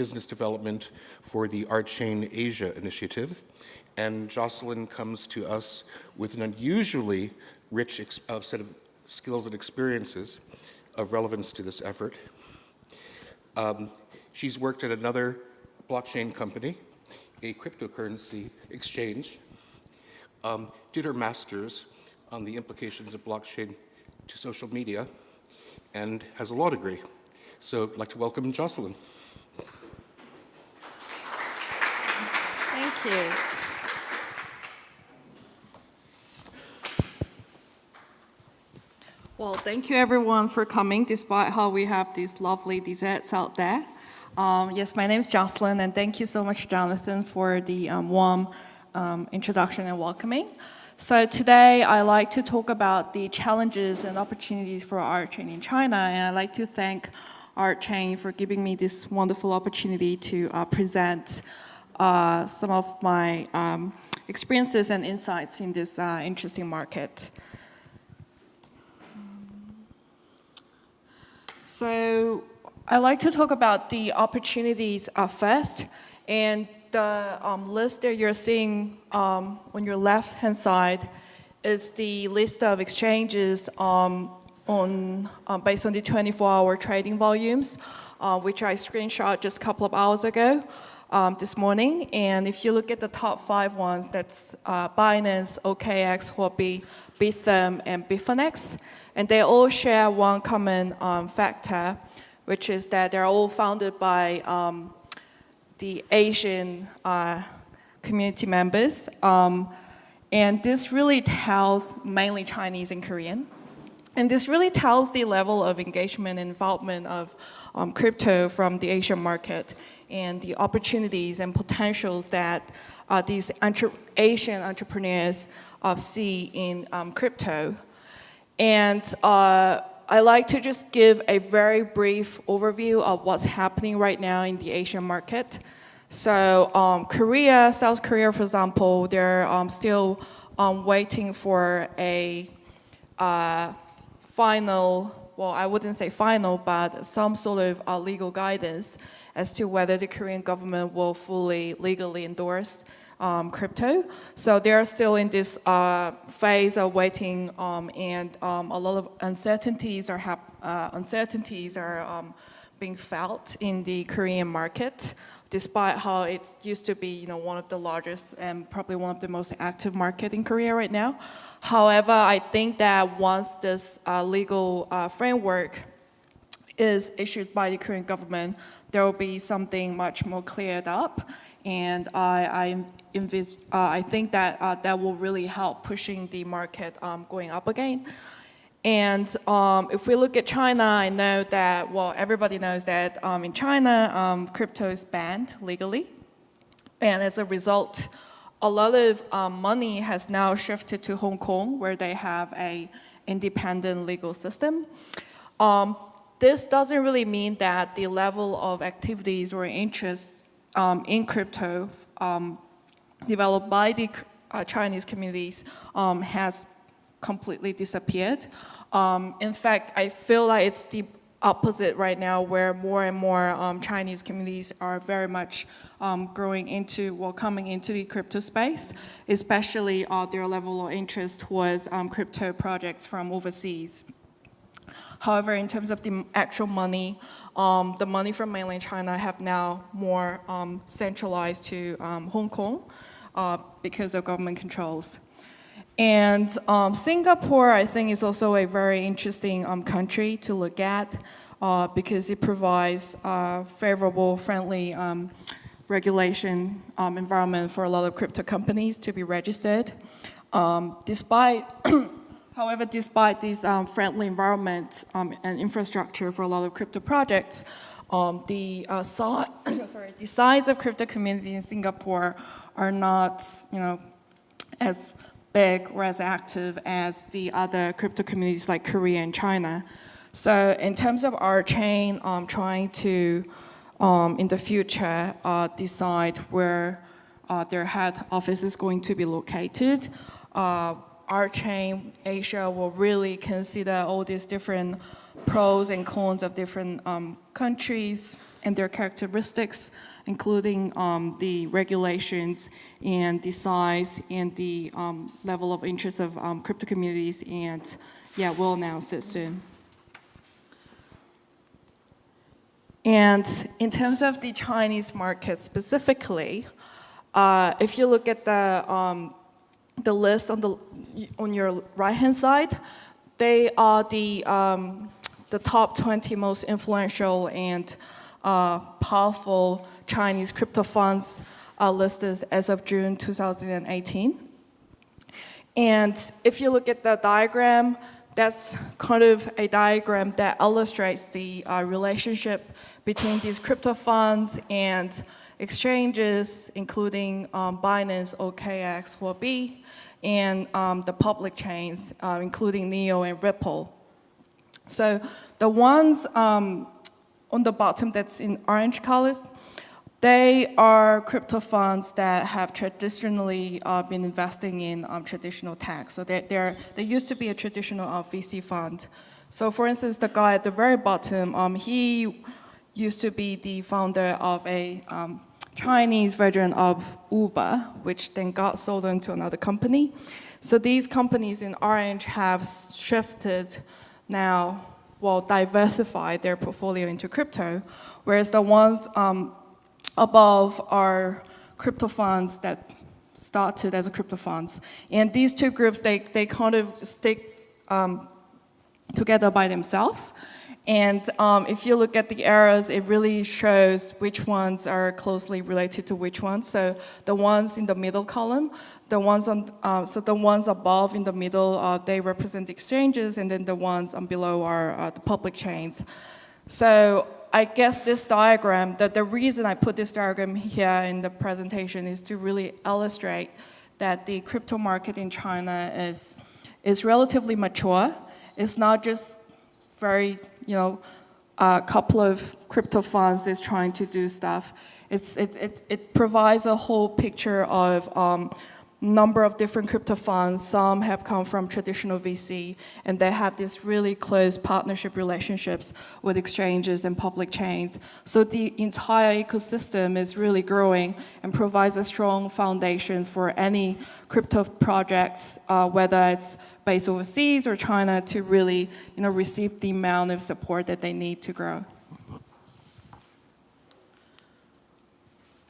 Business Development for the RChain Asia initiative. And Jocelyn comes to us with an unusually rich set of skills and experiences of relevance to this effort. She's worked at another blockchain company, a cryptocurrency exchange, did her master's on the implications of blockchain to social media, and has a law degree. So I'd like to welcome Jocelyn. Thank you. Well, thank you everyone for coming, despite how we have these lovely desserts out there. Yes, my name is Jocelyn, and thank you so much, Jonathan, for the warm introduction and welcoming. So today, I'd like to talk about the challenges and opportunities for RChain in China, and I'd like to thank RChain for giving me this wonderful opportunity to present some of my experiences and insights in this interesting market. So I'd like to talk about the opportunities first, and the list that you're seeing on your left-hand side is the list of exchanges based on the 24-hour trading volumes, which I screenshot just a couple of hours ago this morning. And if you look at the top 5 ones, that's Binance, OKX, Huobi, Bithumb, and Bitfinex. And they all share one common factor, which is that they're all founded by the Asian community members. And this really tells mainly Chinese and Korean. And this really tells the level of engagement and involvement of crypto from the Asian market and the opportunities and potentials that these Asian entrepreneurs see in crypto. And I like to just give a very brief overview of what's happening right now in the Asian market. So Korea, South Korea, for example, they're still waiting for a final, well, I wouldn't say final, but some sort of legal guidance as to whether the Korean government will fully legally endorse crypto. So they're still in this phase of waiting, and a lot of uncertainties are being felt in the Korean market, despite how it used to be, one of the largest and probably one of the most active market in Korea right now. However, I think that once this legal framework is issued by the Korean government, there will be something much more cleared up. And I think that that will really help pushing the market going up again. And if we look at China, I know that, well, everybody knows that in China, crypto is banned legally. And as a result, a lot of money has now shifted to Hong Kong, where they have an independent legal system. This doesn't really mean that the level of activities or interest in crypto developed by the Chinese communities has completely disappeared. In fact, I feel like it's the opposite right now, where more and more Chinese communities are very much coming into the crypto space, especially their level of interest towards crypto projects from overseas. However, in terms of the actual money, the money from mainland China have now more centralized to Hong Kong because of government controls. And Singapore, I think, is also a very interesting country to look at because it provides favorable, friendly regulation environment for a lot of crypto companies to be registered. However, despite this friendly environment and infrastructure for a lot of crypto projects, the size of crypto community in Singapore are not, as big or as active as the other crypto communities like Korea and China. So in terms of RChain, trying to, in the future, decide where their head office is going to be located, RChain Asia will really consider all these different pros and cons of different countries and their characteristics, including the regulations and the size and the level of interest of crypto communities, and yeah, we'll announce it soon. And in terms of the Chinese market specifically, if you look at the list on your right-hand side, they are the top 20 most influential and powerful Chinese crypto funds listed as of June 2018. And if you look at the diagram, that's kind of a diagram that illustrates the relationship between these crypto funds and exchanges, including Binance, OKX, Huobi, and the public chains, including Neo and Ripple. So the ones on the bottom that's in orange colors, they are crypto funds that have traditionally been investing in traditional tech. So they used to be a traditional VC fund. So for instance, the guy at the very bottom, he used to be the founder of a Chinese version of Uber, which then got sold into another company. So these companies in orange have shifted now, well, diversified their portfolio into crypto, whereas the ones above are crypto funds that started as crypto funds. And these two groups, they kind of stick together by themselves. And if you look at the arrows, it really shows which ones are closely related to which ones. So the ones in the middle column, the ones above in the middle, they represent exchanges, and then the ones below are the public chains. So I guess this diagram, the reason I put this diagram here in the presentation is to really illustrate that the crypto market in China is relatively mature. It's not just very, a couple of crypto funds that's trying to do stuff. It provides a whole picture of number of different crypto funds. Some have come from traditional VC, and they have these really close partnership relationships with exchanges and public chains. So the entire ecosystem is really growing and provides a strong foundation for any crypto projects, whether it's based overseas or China, to really receive the amount of support that they need to grow.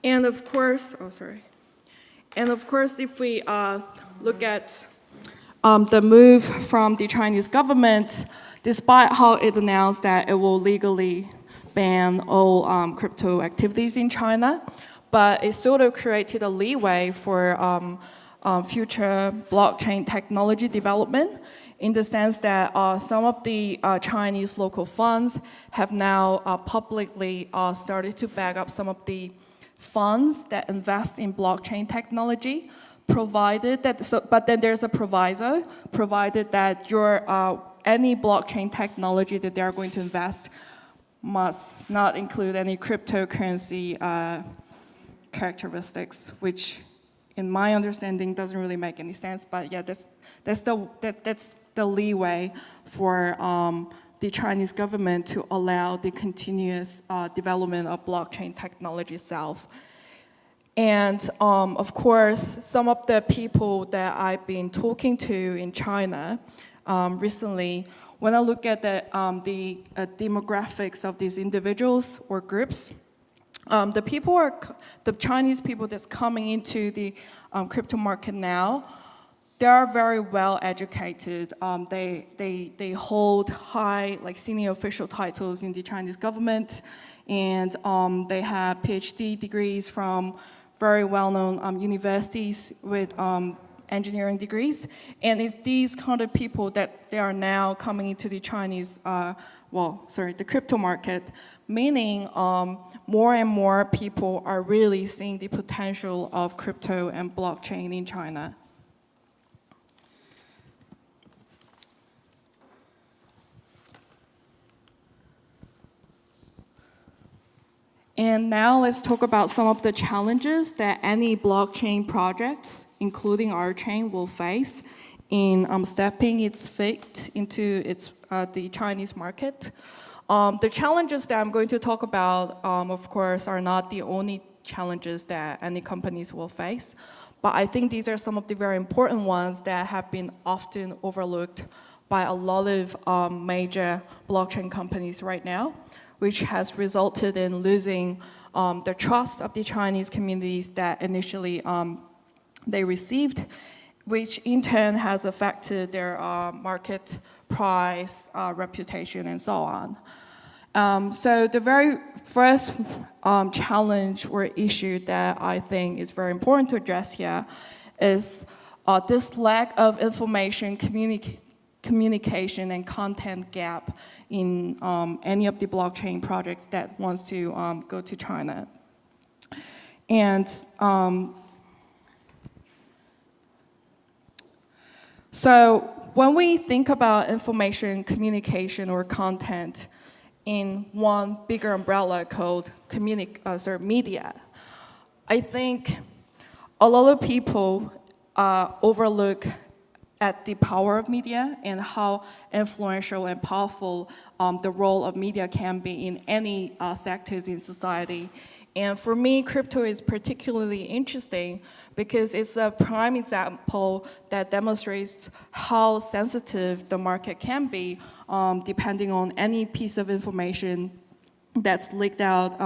And of course, if we look at the move from the Chinese government, despite how it announced that it will legally ban all crypto activities in China, but it sort of created a leeway for future blockchain technology development, in the sense that some of the Chinese local funds have now publicly started to back up some of the funds that invest in blockchain technology, provided that, but then there's a proviso, provided that any blockchain technology that they're going to invest must not include any cryptocurrency characteristics, which in my understanding doesn't really make any sense, but yeah, that's the leeway for the Chinese government to allow the continuous development of blockchain technology itself. And of course, some of the people that I've been talking to in China recently, when I look at the demographics of these individuals or groups, the Chinese people that's coming into the crypto market now, they are very well educated. They hold high, senior official titles in the Chinese government, and they have PhD degrees from very well-known universities with engineering degrees. And it's these kind of people that they are now coming into the the crypto market, meaning more and more people are really seeing the potential of crypto and blockchain in China. And now let's talk about some of the challenges that any blockchain projects, including RChain, will face in stepping its feet into the Chinese market. The challenges that I'm going to talk about, of course, are not the only challenges that any companies will face, but I think these are some of the very important ones that have been often overlooked by a lot of major blockchain companies right now, which has resulted in losing the trust of the Chinese communities that initially they received, which in turn has affected their market price, reputation, and so on. So the very first challenge or issue that I think is very important to address here is this lack of information, communication, and content gap in any of the blockchain projects that wants to go to China. And so when we think about information, communication, or content in one bigger umbrella called media, I think a lot of people overlook at the power of media and how influential and powerful the role of media can be in any sectors in society. And for me, crypto is particularly interesting because it's a prime example that demonstrates how sensitive the market can be depending on any piece of information that's leaked out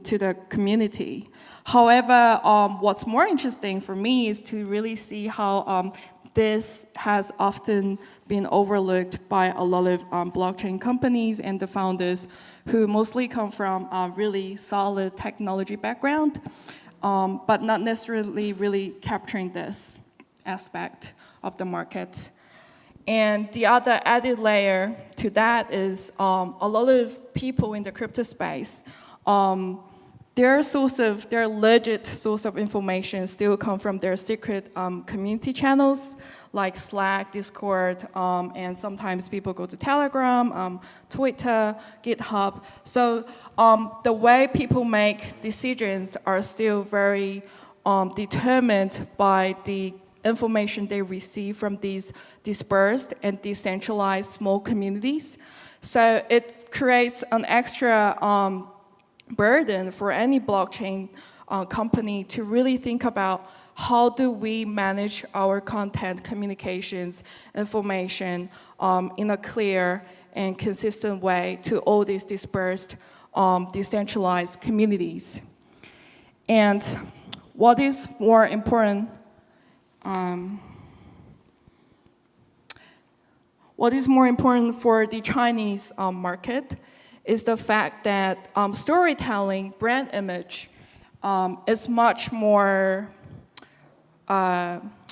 to the community. However, what's more interesting for me is to really see how this has often been overlooked by a lot of blockchain companies and the founders who mostly come from a really solid technology background, but not necessarily really capturing this aspect of the market. And the other added layer to that is a lot of people in the crypto space, their legit source of information still come from their secret community channels like Slack, Discord, and sometimes people go to Telegram, Twitter, GitHub. So the way people make decisions are still very determined by the information they receive from these dispersed and decentralized small communities. So it creates an extra burden for any blockchain company to really think about how do we manage our content, communications, information in a clear and consistent way to all these dispersed, decentralized communities. And what is more important, for the Chinese market is the fact that storytelling, brand image, is much more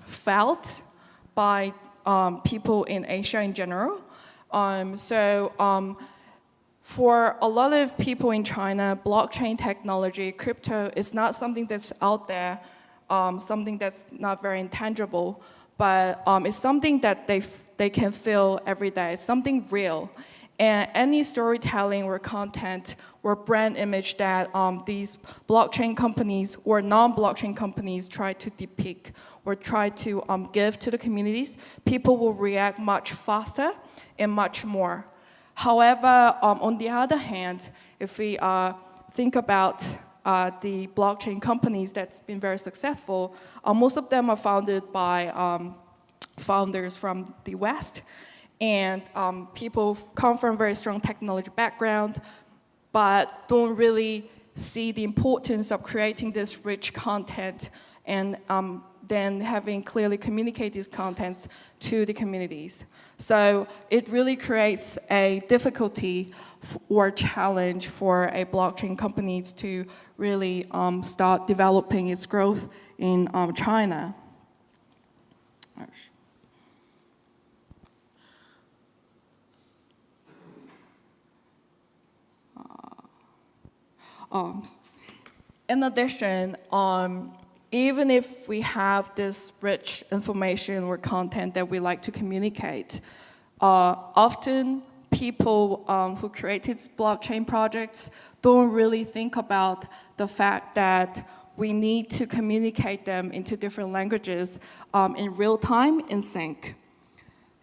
felt by people in Asia in general. For a lot of people in China, blockchain technology, crypto is not something that's out there, something that's not very intangible, but it's something that they can feel every day. It's something real. And any storytelling or content or brand image that these blockchain companies or non-blockchain companies try to depict or try to give to the communities, people will react much faster and much more. However, on the other hand, if we think about the blockchain companies that's been very successful, most of them are founded by founders from the West. And people come from very strong technology background, but don't really see the importance of creating this rich content and then having clearly communicate these contents to the communities. So it really creates a difficulty or challenge for a blockchain company to really start developing its growth in China. In addition, even if we have this rich information or content that we like to communicate, often people who created blockchain projects don't really think about the fact that we need to communicate them into different languages in real time, in sync.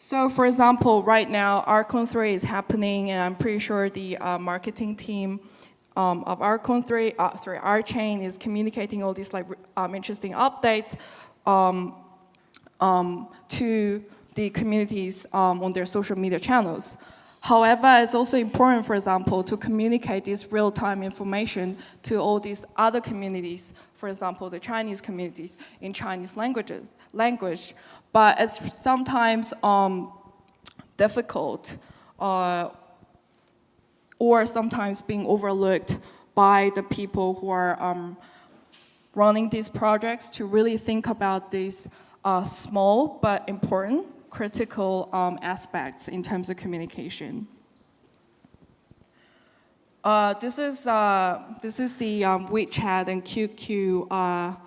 So for example, right now, RCON 3 is happening, and I'm pretty sure the marketing team of RChain is communicating all these interesting updates to the communities on their social media channels. However, it's also important, for example, to communicate this real-time information to all these other communities, for example, the Chinese communities in Chinese language. But it's sometimes difficult or sometimes being overlooked by the people who are running these projects to really think about these small but important critical aspects in terms of communication. This is the WeChat and QQ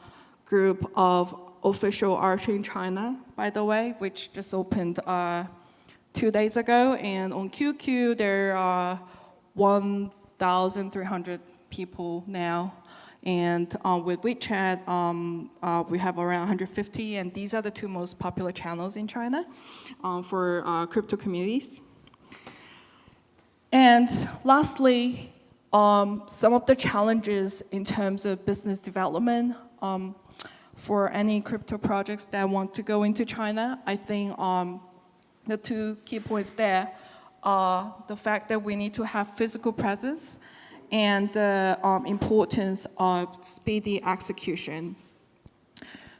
group of official RChain China, by the way, which just opened 2 days ago. And on QQ, there are 1,300 people now. And with WeChat, we have around 150, and these are the two most popular channels in China for crypto communities. And lastly, some of the challenges in terms of business development for any crypto projects that want to go into China. I think the two key points there are the fact that we need to have physical presence and the importance of speedy execution.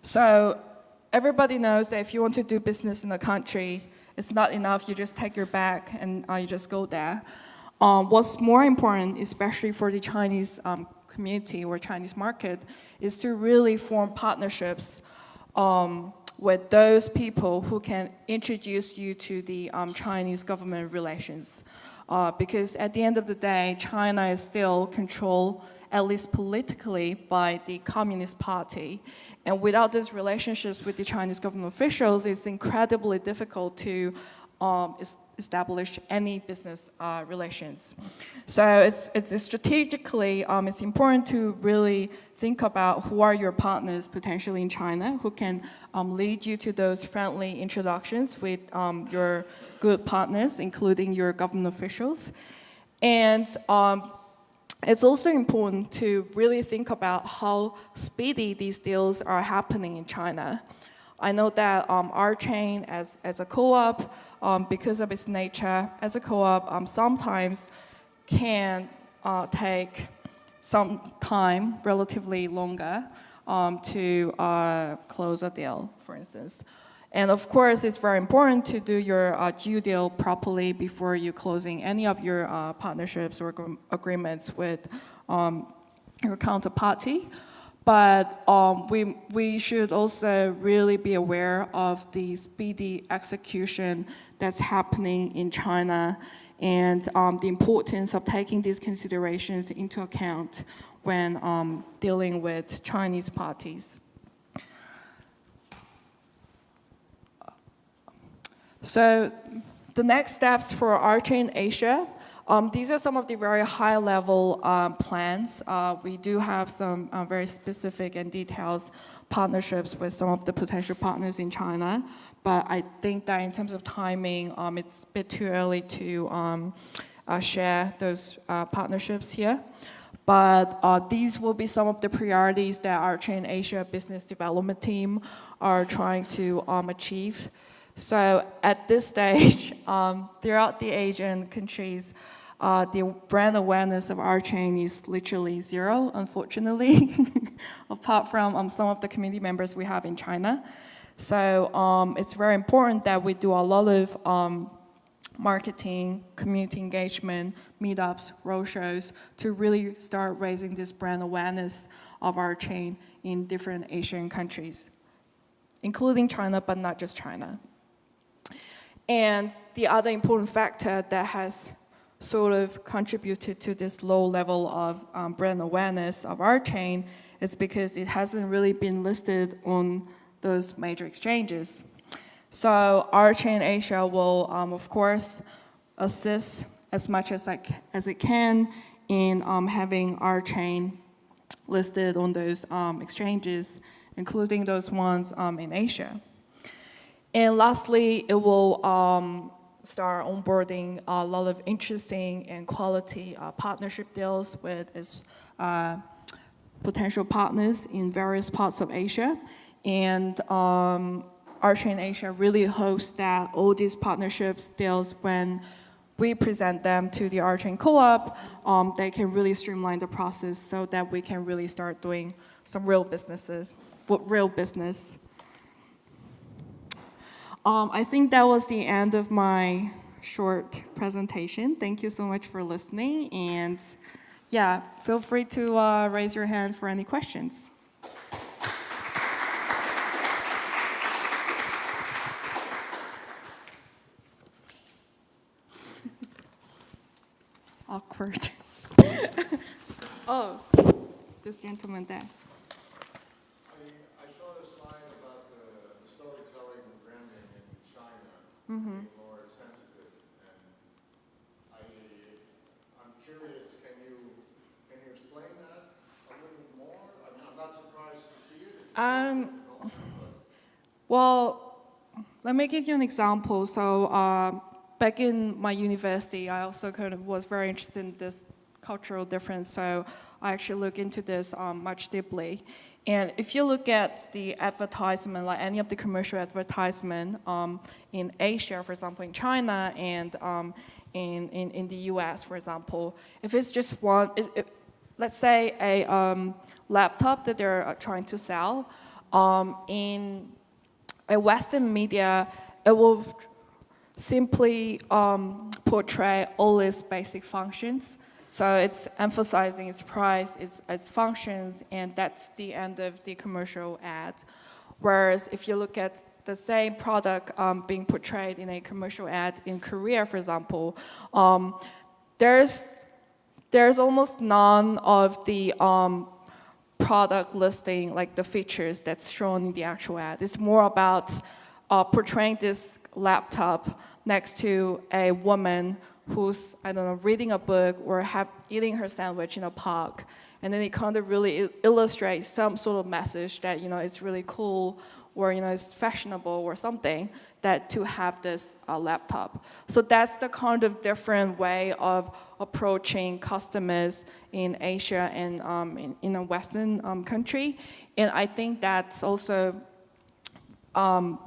So everybody knows that if you want to do business in a country, it's not enough you just take your bag and you just go there. What's more important, especially for the Chinese community or Chinese market, is to really form partnerships with those people who can introduce you to the Chinese government relations. Because at the end of the day, China is still controlled, at least politically, by the Communist Party. And without these relationships with the Chinese government officials, it's incredibly difficult to establish any business relations. So it's strategically, it's important to really think about who are your partners potentially in China, who can lead you to those friendly introductions with your good partners, including your government officials. And it's also important to really think about how speedy these deals are happening in China. I know that RChain as a co-op, because of its nature as a co-op, sometimes can take some time, relatively longer, to close a deal, for instance. And of course, it's very important to do your due deal properly before you closing any of your partnerships or agreements with your counterparty. But we should also really be aware of the speedy execution that's happening in China and the importance of taking these considerations into account when dealing with Chinese parties. So the next steps for RChain Asia, these are some of the very high-level plans. We do have some very specific and detailed partnerships with some of the potential partners in China, but I think that in terms of timing, it's a bit too early to share those partnerships here. But these will be some of the priorities that RChain Asia business development team are trying to achieve. So at this stage, throughout the Asian countries, the brand awareness of RChain is literally zero, unfortunately, apart from some of the community members we have in China. So it's very important that we do a lot of marketing, community engagement, meetups, roadshows to really start raising this brand awareness of RChain in different Asian countries, including China, but not just China. And the other important factor that has sort of contributed to this low level of brand awareness of RChain is because it hasn't really been listed on those major exchanges. So RChain Asia will, of course, assist as much as it can in having RChain listed on those exchanges, including those ones in Asia. And lastly, it will start onboarding a lot of interesting and quality partnership deals with its potential partners in various parts of Asia. And RChain Asia really hopes that all these partnerships deals, when we present them to the RChain co-op, they can really streamline the process so that we can really start doing some real business. I think that was the end of my short presentation. Thank you so much for listening. And yeah, feel free to raise your hands for any questions. Awkward. Oh, this gentleman there. I saw the slide about the storytelling branding in China being more sensitive, and I'm curious. Can you explain that a little more? I mean, I'm not surprised to see it. Well, let me give you an example. So back in my university, I also kind of was very interested in this cultural difference. So I actually look into this much deeply. And if you look at the advertisement, like any of the commercial advertisement in Asia, for example, in China and in the US, for example, if it's just one, let's say a laptop that they're trying to sell, in a Western media, it will simply portray all its basic functions. So it's emphasizing its price, its functions, and that's the end of the commercial ad. Whereas if you look at the same product being portrayed in a commercial ad in Korea, for example, there's almost none of the product listing, like the features that's shown in the actual ad. It's more about portraying this laptop next to a woman who's, I don't know, reading a book or eating her sandwich in a park. And then it kind of really illustrates some sort of message that, it's really cool or, it's fashionable or something that to have this laptop. So that's the kind of different way of approaching customers in Asia and in a Western country. And I think that's also, and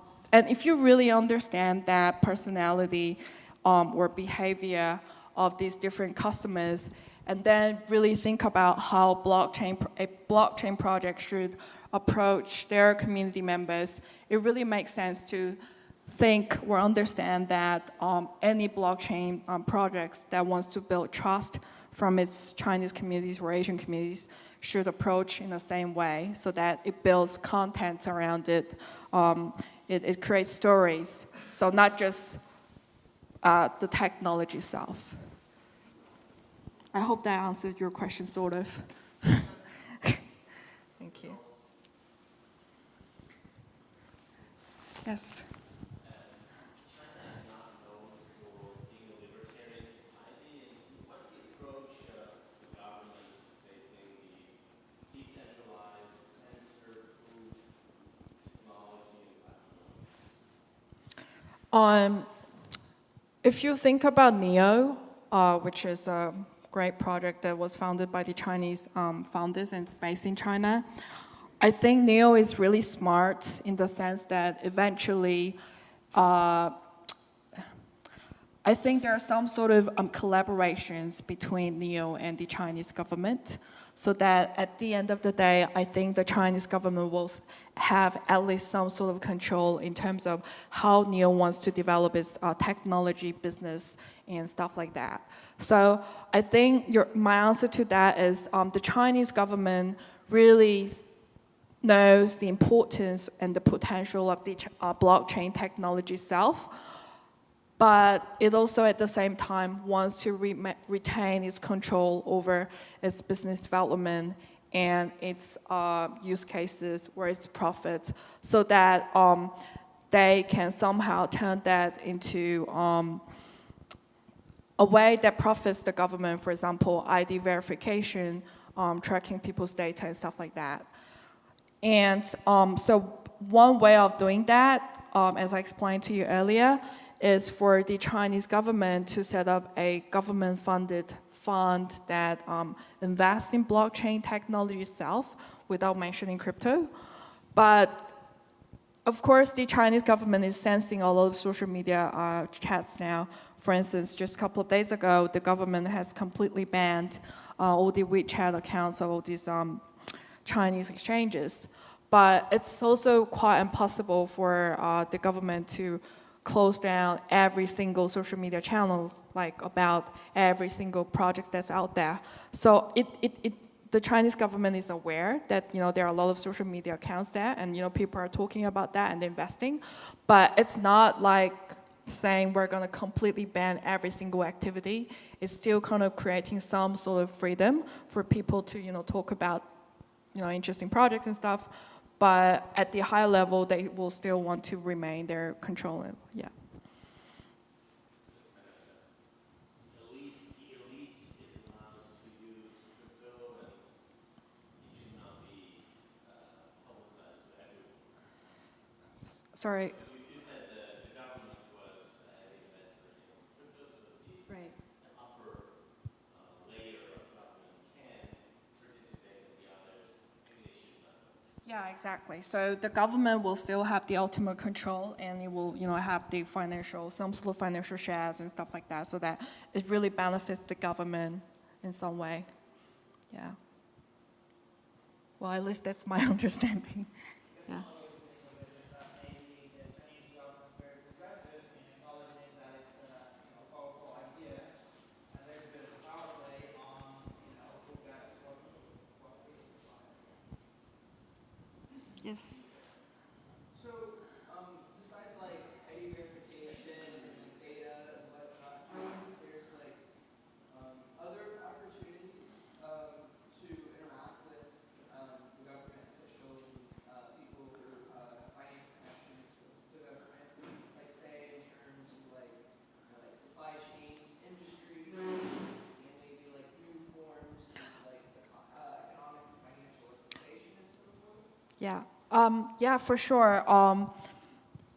if you really understand that personality or behavior of these different customers, and then really think about how a blockchain project should approach their community members, it really makes sense to think or understand that any blockchain projects that wants to build trust from its Chinese communities or Asian communities should approach in the same way, so that it builds content around it. It creates stories, so not just the technology itself. I hope that answered your question, sort of. Thank you. Yes. China is not known for being a libertarian society. What's the approach the government is facing these decentralized, censor-proof technology and platforms? If you think about NEO, which is a great project that was founded by the Chinese founders and it's based in China, I think NEO is really smart in the sense that eventually, I think there are some sort of collaborations between NEO and the Chinese government, so that at the end of the day, I think the Chinese government will have at least some sort of control in terms of how NEO wants to develop its technology business and stuff like that. So I think my answer to that is the Chinese government really knows the importance and the potential of the blockchain technology itself, but it also at the same time wants to retain its control over its business development and its use cases or its profits, so that they can somehow turn that into a way that profits the government, for example, ID verification, tracking people's data and stuff like that. And so one way of doing that as I explained to you earlier, is for the Chinese government to set up a government-funded fund that invests in blockchain technology itself without mentioning crypto. But of course, the Chinese government is sensing a lot of social media chats now. For instance, just a couple of days ago, the government has completely banned all the WeChat accounts of all these Chinese exchanges. But it's also quite impossible for the government to close down every single social media channel, like about every single project that's out there. So the Chinese government is aware that there are a lot of social media accounts there, and people are talking about that and investing. But it's not like saying we're going to completely ban every single activity. It's still kind of creating some sort of freedom for people to talk about interesting projects and stuff. But at the high level, they will still want to remain their control. Yeah. The elites is allowed to use crypto, and it should not be publicized to everyone. Sorry. You said the government was an investor in crypto, so Right. the upper layer of government can participate, and the others, maybe they should not. Yeah, exactly. So the government will still have the ultimate control, and it will, have the some sort of financial shares and stuff like that, so that it really benefits the government in some way. Yeah. Well, at least that's my understanding. Yeah. Yes. So, besides like ID verification and data and whatnot, there's like other opportunities to interact with the government officials and people through financial connections with the government, like say in terms of like supply chains, industry, and maybe like new forms of like economic and financial organization and so forth. Yeah. Yeah, for sure.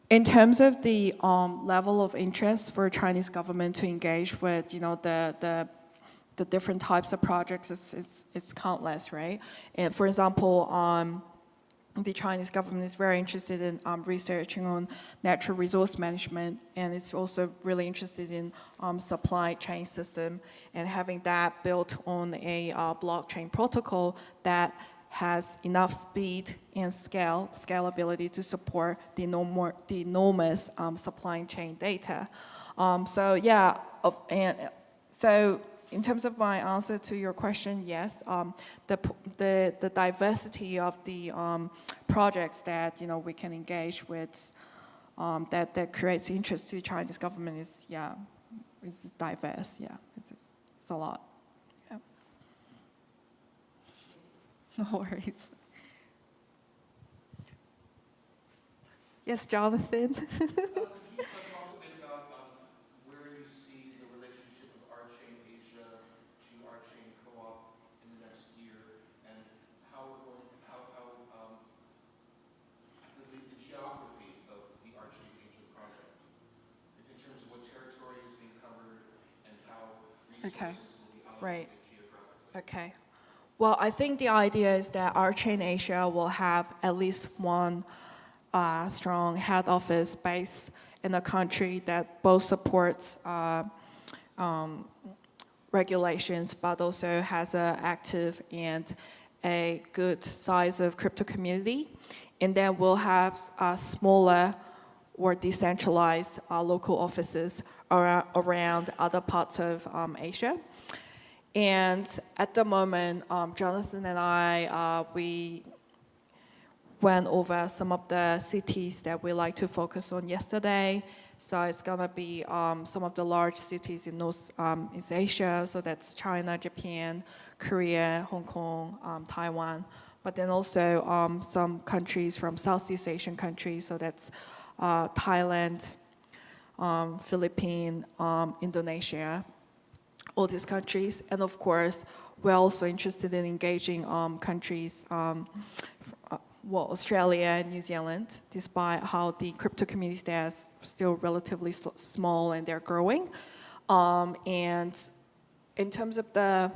In terms of the level of interest for Chinese government to engage with, the different types of projects, it's countless, right? And for example, the Chinese government is very interested in researching on natural resource management, and it's also really interested in supply chain system and having that built on a blockchain protocol that has enough speed and scalability to support the enormous supply chain data. So yeah, so in terms of my answer to your question, yes, the diversity of the projects that we can engage with, that creates interest to the Chinese government is diverse. Yeah, it's a lot. No worries. Yes, Jonathan. Could you talk a bit about where you see the relationship of RChain Asia to RChain Co-op in the next year, and how the geography of the RChain Asia project, in terms of what territory is being covered and how resources will be allocated geographically? Okay. Well, I think the idea is that RChain Asia will have at least one strong head office base in a country that both supports regulations, but also has an active and a good size of crypto community. And then we'll have smaller or decentralized local offices around other parts of Asia. And at the moment, Jonathan and I, we went over some of the cities that we like to focus on yesterday. So it's gonna be some of the large cities in Northeast Asia. So that's China, Japan, Korea, Hong Kong, Taiwan. But then also some countries from Southeast Asian countries. So that's Thailand, Philippines, Indonesia. All these countries, and of course, we're also interested in engaging countries well, Australia and New Zealand, despite how the crypto community there is still relatively small and they're growing. And in terms of the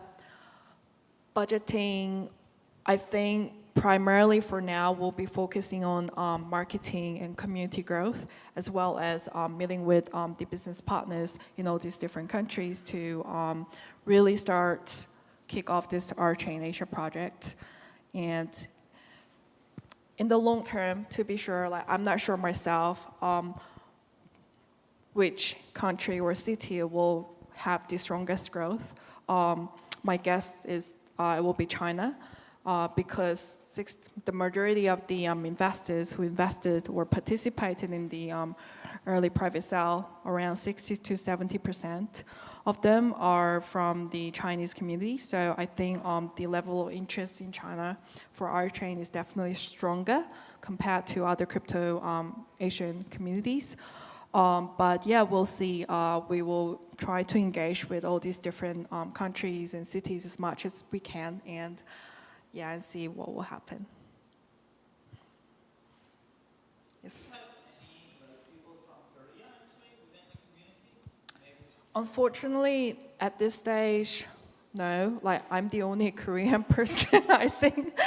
budgeting, I think primarily for now we'll be focusing on marketing and community growth, as well as meeting with the business partners in all these different countries to really kick off this RChain Asia project. And in the long term, to be sure, like I'm not sure myself which country or city will have the strongest growth. My guess is it will be China, because the majority of the investors who invested or participated in the early private sale, around 60 to 70% of them are from the Chinese community. So I think the level of interest in China for RChain is definitely stronger compared to other crypto Asian communities. But yeah, we'll see. We will try to engage with all these different countries and cities as much as we can, and yeah, and see what will happen. Yes. Unfortunately, at this stage, no. Like I'm the only Korean person, I think,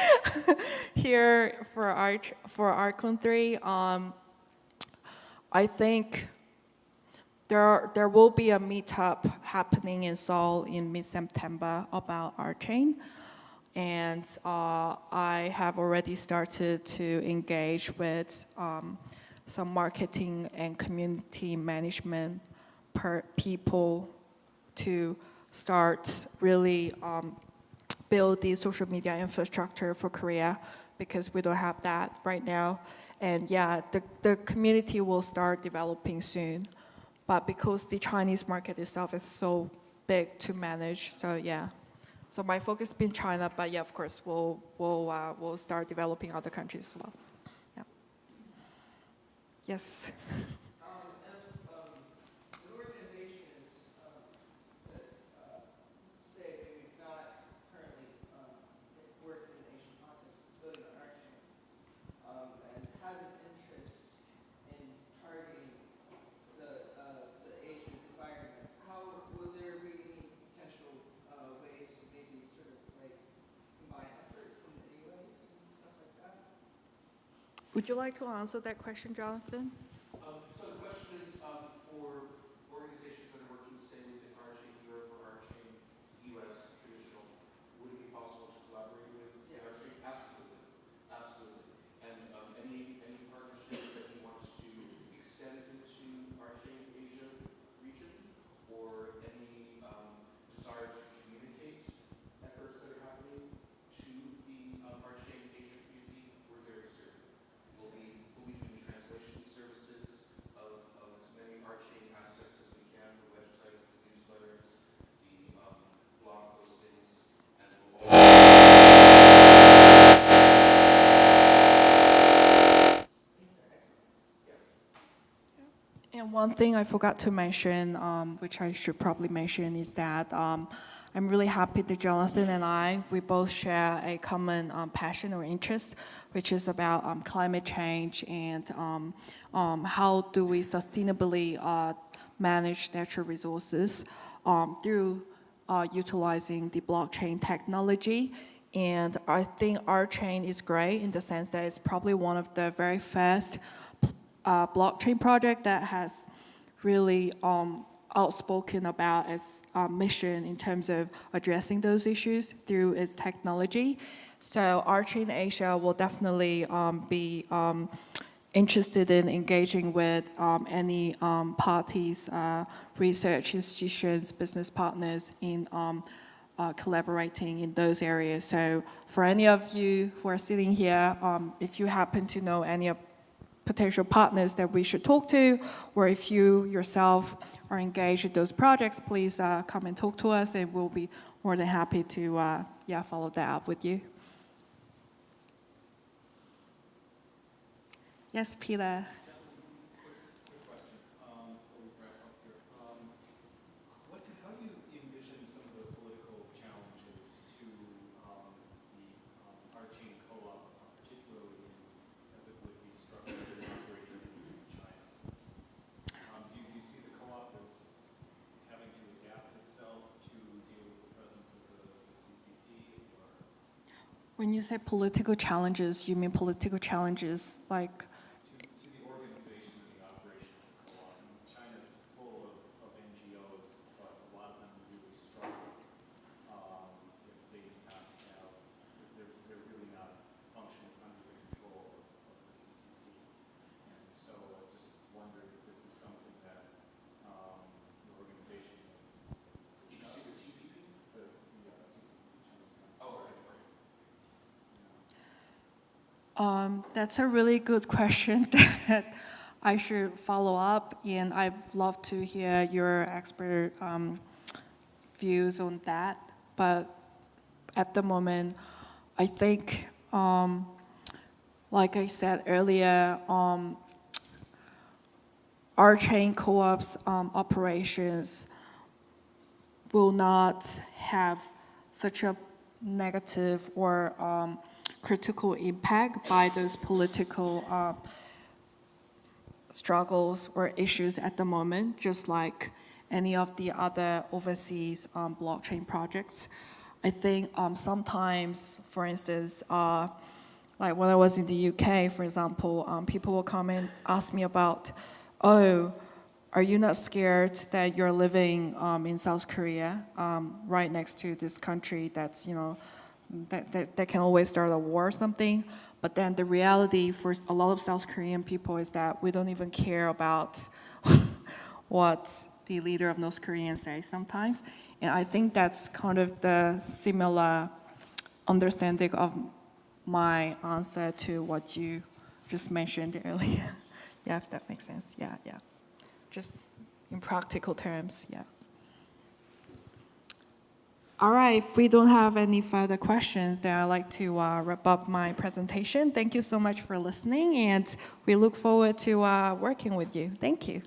here for RCON 3. I think there will be a meetup happening in Seoul in mid-September about RChain. And I have already started to engage with some marketing and community management people to start really build the social media infrastructure for Korea, because we don't have that right now. And yeah, the community will start developing soon. But because the Chinese market itself is so big to manage, so yeah. So my focus has been China, but yeah, of course, we'll start developing other countries as well. Yeah. Yes. An organization that's, say, maybe not currently working in the Asian context, building on RChain, and has an interest in targeting the Asian environment, would there be any potential ways to maybe sort of like combine efforts in any ways and stuff like that? Would you like to answer that question, Jonathan? So the question is, for organizations that are working, say, within RChain Europe or RChain US traditional, would it be possible to collaborate with RChain? Absolutely, absolutely. And any partnerships that he wants to extend into RChain Asia region, or any desire to communicate efforts that are happening to the RChain Asia community, we're very certain. We'll be doing translation services of as many RChain assets as we can, the websites, the newsletters, the blog postings, and we'll And one thing I forgot to mention, which I should probably mention, is that I'm really happy that Jonathan and we both share a common passion or interest, which is about climate change and how do we sustainably manage natural resources through utilizing the blockchain technology. And I think RChain is great in the sense that it's probably one of the very first blockchain project that has really outspoken about its mission in terms of addressing those issues through its technology. So RChain Asia will definitely be interested in engaging with any parties, research institutions, business partners in collaborating in those areas. So for any of you who are sitting here, if you happen to know any of potential partners that we should talk to, or if you yourself are engaged in those projects, please come and talk to us, and we'll be more than happy to follow that up with you. Yes, Peter. Quick question before we wrap up here. How do you envision some of the political challenges to the RChain co-op, particularly in When you say political challenges, you mean political challenges like? To the organization and the operation of the co-op. I mean, China's full of NGOs, but a lot of them really struggle if they do not have, they're really not functioning under the control of the CCP. And so I just wondered if this is something that the organization Did you see the TPP? the CCP, Chinese Communist Oh, right, right. That's a really good question that I should follow up, and I'd love to hear your expert views on that. But at the moment, I think, like I said earlier, RChain co-ops operations will not have such a negative or critical impact by those political struggles or issues at the moment, just like any of the other overseas blockchain projects. I think sometimes, for instance, like when I was in the UK, for example, people will come and ask me about, oh, are you not scared that you're living in South Korea, right next to this country that's, you know, that can always start a war or something? But then the reality for a lot of South Korean people is that we don't even care about what the leader of North Korea says sometimes. And I think that's kind of the similar understanding of my answer to what you just mentioned earlier. Yeah, if that makes sense. Yeah, yeah. Just in practical terms, yeah. All right, if we don't have any further questions, then I'd like to wrap up my presentation. Thank you so much for listening, and we look forward to working with you. Thank you.